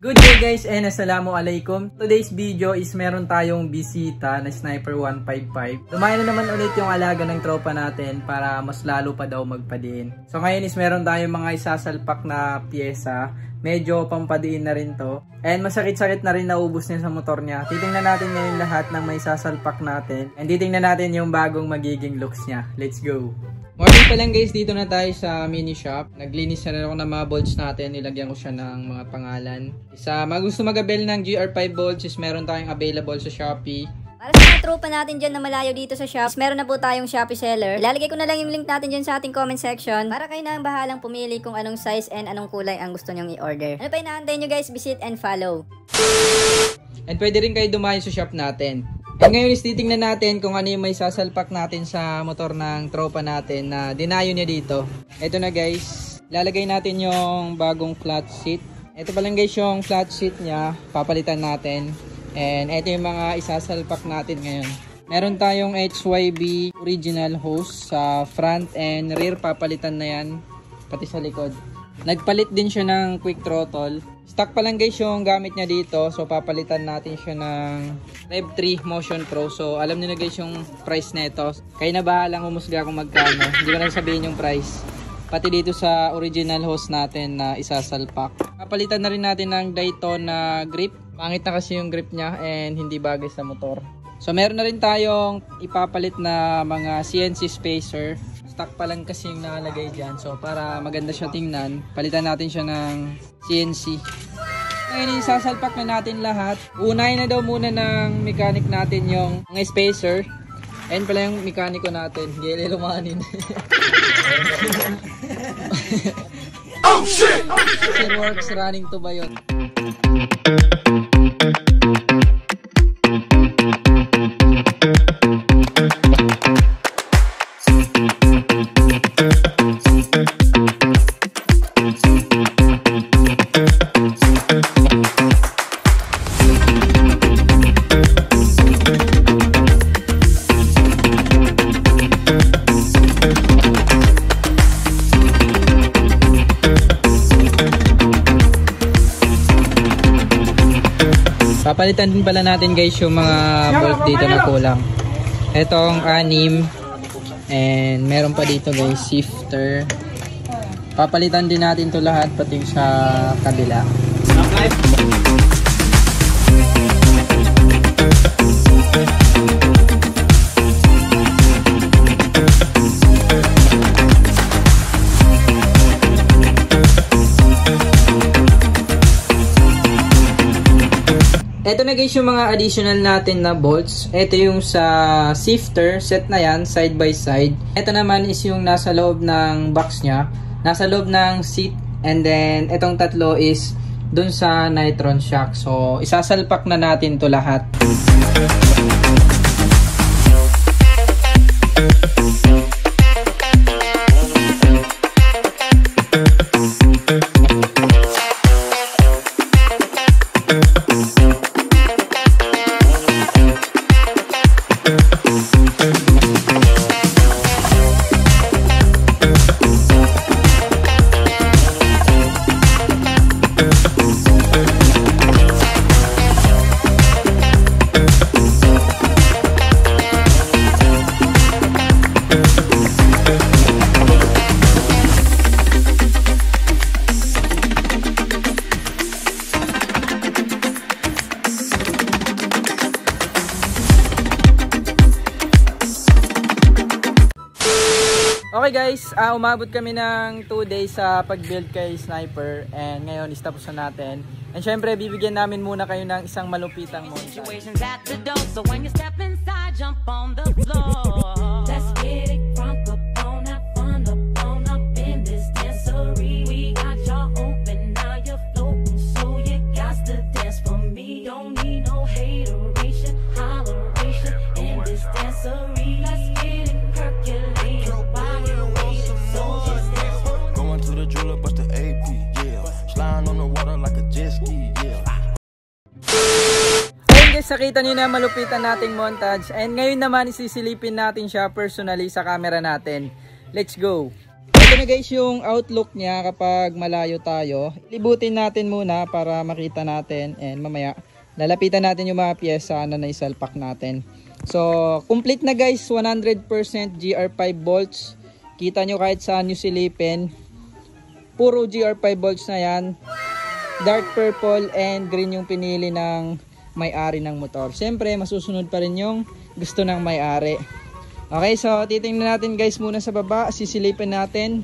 Good day guys and assalamualaikum. Today's video is meron tayong bisita na Sniper 155. Dumayo na naman ulit yung alaga ng tropa natin para mas lalo pa daw magpadiin. So ngayon is meron tayong mga isasalpak na pyesa. Medyo pampadiin na rin to. And masakit-sakit na rin naubos niya sa motor niya. Titingnan natin ngayon lahat ng may sasalpak natin. And titingnan natin yung bagong magiging looks niya. Let's go! Morning pa lang guys, dito na tayo sa mini shop. Naglinis na rin ako ng mga bolts natin. Nilagyan ko siya ng mga pangalan. Sa mga gusto mag-avail ng GR5 bolts is meron tayong available sa Shopee. Para sa mga tropa natin dyan na malayo dito sa shop, meron na po tayong Shopee seller. Ilalagay ko na lang yung link natin dyan sa ating comment section para kayo na ang bahalang pumili kung anong size and anong kulay ang gusto nyong i-order. Ano pa inaantay nyo guys? Visit and follow. And pwede rin kayo dumayo sa shop natin. And ngayon is titingnan natin kung ano yung may sasalpak natin sa motor ng tropa natin na dinayo niya dito. Ito na guys, lalagay natin yung bagong flat seat. Ito pa lang guys yung flat seat niya, papalitan natin. And ito yung mga isasalpak natin ngayon. Meron tayong HYB original hose sa front and rear, papalitan na yan, pati sa likod. Nagpalit din siya ng quick throttle. Stock pa lang guys yung gamit niya dito. So papalitan natin siya ng Rev 3 Motion Pro. So alam niyo na guys yung price nito. Kayo na bahalang humusga kung magkano. Hindi ko na sabihin yung price. Pati dito sa original hose natin na isasalpak. Papalitan na rin natin ng Daytona grip. Pangit na kasi yung grip niya and hindi bagay sa motor. So meron na rin tayong ipapalit na mga CNC spacer. Stock pa lang kasi yung nakalagay dyan. So para maganda siya tingnan, palitan natin siya ng CNC. Ngayon isasalpak na natin lahat. Unahin na daw muna ng mechanic natin yung mga spacer. Ayan pala yung mekaniko natin. Hindi lumanin. Oh shit! Sir Works running to ba yun? Papalitan din pala natin guys yung mga bolt dito na kulang. Etong 6 and meron pa dito guys shifter. Papalitan din natin to lahat pati sa kabila. Ito na guys yung mga additional natin na bolts. Ito yung sa shifter, set na yan, side by side. Ito naman is yung nasa loob ng box nya, nasa loob ng seat. And then, itong tatlo is dun sa nitron shock. So, isasalpak na natin to lahat. Okay guys, umabot kami ng 2 days sa pag-build kay Sniper and ngayon is tapos na natin. And syempre bibigyan namin muna kayo ng isang malupitang montage. Guys, nakita nyo na malupitan nating montage and ngayon naman isisilipin natin siya personally sa camera natin. Let's go! Ito ito na guys yung outlook niya kapag malayo tayo. Libutin natin muna para makita natin, and mamaya lalapitan natin yung mga pyesa na naisalpak natin. So complete na guys, 100% GR5 bolts. Kita nyo kahit saan nyo silipin, puro GR5 bolts na yan. Dark purple and green yung pinili ng may-ari ng motor. Siyempre masusunod pa rin yung gusto ng may-ari. Okay, so titingnan natin guys muna sa baba, sisilipin natin.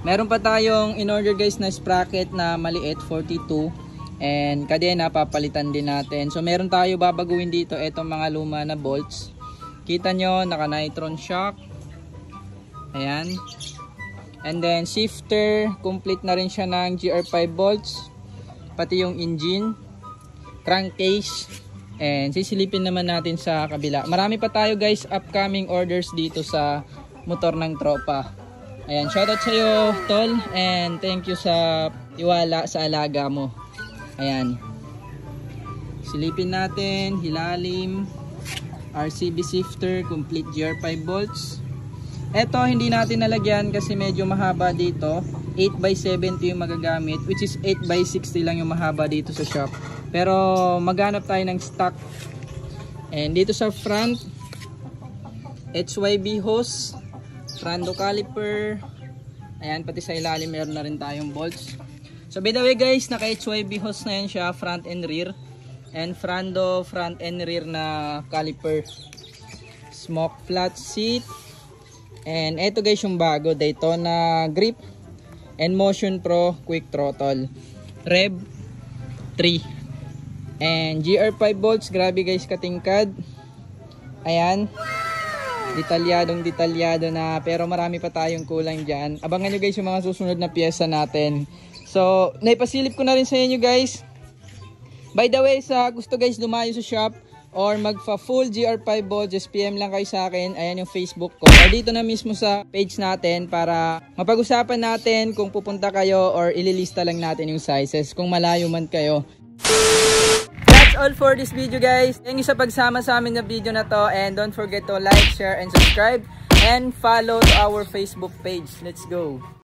Meron pa tayong in-order guys na sprocket na maliit, 42. And kadena papalitan din natin. So meron tayo babaguhin dito, etong mga luma na bolts. Kita nyo, naka nitron shock. Ayan. And then shifter, complete na rin siya ng GR5 bolts. Pati yung engine, crankcase. And sisilipin naman natin sa kabila. Marami pa tayo guys upcoming orders dito sa motor ng tropa. Ayan, shoutout sa iyo tol, and thank you sa tiwala sa alaga mo. Ayan, silipin natin, hilalim, RCB shifter, complete GR5 bolts. Eto hindi natin nalagyan kasi medyo mahaba dito, 8x70 yung magagamit, which is 8x60 lang yung mahaba dito sa shop. Pero maghanap tayo ng stock. And dito sa front, HYB hose, Frando caliper. Ayan, pati sa ilalim meron na rin tayong bolts. So by the way guys, naka HYB hose na yan siya, front and rear. And Frando front and rear na caliper. Smoke flat seat. And eto guys yung bago, Daytona grip and Motion Pro quick throttle. Rev 3. And GR5 bolts, grabe guys katingkad. Ayan, detalyado na, pero marami pa tayong kulang dyan. Abangan nyo guys yung mga susunod na pyesa natin. So naipasilip ko na rin sa inyo guys. By the way, sa gusto guys lumayo sa shop or magfa full GR5 bolts, just PM lang kayo sa akin. Ayan yung Facebook ko, or dito na mismo sa page natin para mapag-usapan natin kung pupunta kayo, or ililista lang natin yung sizes kung malayo man kayo. That's all for this video guys. Thank you sa pagsama sa amin na video na to, and don't forget to like, share, and subscribe, and follow to our Facebook page. Let's go!